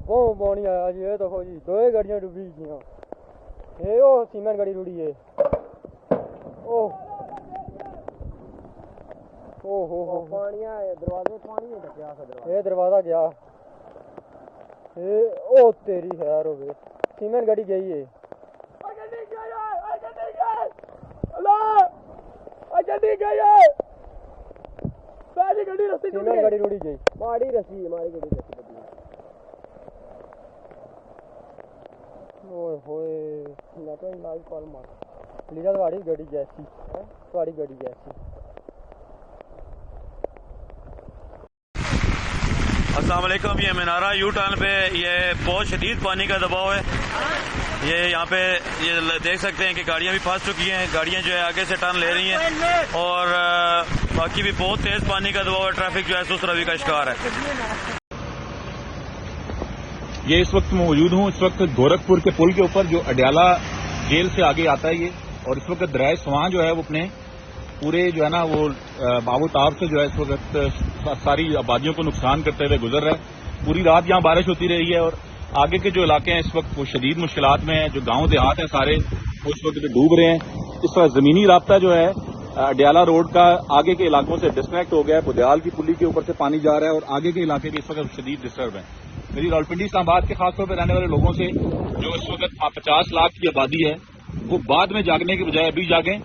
बहुत पानी आया जी। ये देखो जी, दो गाड़ियां डूबी गई। ये ओ सीमेंट गाड़ी रुड़ी है। ओह हो पानी आया, दरवाजे पानी है क्या दरवाजा? ये दरवाजा गया। ये ओ तेरी खैर हो गई, सीमेंट गाड़ी गई है। सीमेंट गाड़ी रुड़ी गई। माड़ी रसी, हमारी गड्डी रसी बदली। ओए होए, मैं तो लाइव कॉल मार लीजा तुम्हारी गाड़ी जैसी है, तुम्हारी गाड़ी जैसी। अस्सलाम वालेकुम। ये मीनारा यू टर्न पे ये बहुत शदीद पानी का दबाव है। ये यहाँ पे ये देख सकते हैं कि गाड़ियाँ भी फंस चुकी हैं। गाड़ियाँ जो है आगे से टर्न ले रही हैं और बाकी भी बहुत तेज पानी का दबाव है। ट्रैफिक जो है सुस्त रवि का शिकार है। ये इस वक्त मौजूद हूँ, इस वक्त गोरखपुर के पुल के ऊपर जो अडयाला जेल से आगे आता है ये, और इस वक्त दरिया स्वां जो है वो अपने पूरे जो है ना वो बाबूताब से जो है इस वक्त सारी आबादियों को नुकसान करते हुए गुजर रहा है। पूरी रात यहाँ बारिश होती रही है और आगे के जो इलाके हैं इस वक्त वो शदीद मुश्किलात में हैं। जो गांव देहात हैं सारे वो इस वक्त डूब रहे हैं। इस वक्त जमीनी रास्ता जो है अडयाला रोड का आगे के इलाकों से डिस्कनेक्ट हो गया है। बुदयाल की पुली के ऊपर से पानी जा रहा है और आगे के इलाके भी इस वक्त शदीद डिस्टर्ब है। मेरी रावलपिंडी इस्लामाबाद के खासतौर पर रहने वाले लोगों से जो इस वक्त 50 लाख की आबादी है वो बाद में जागने के बजाय अभी जागें।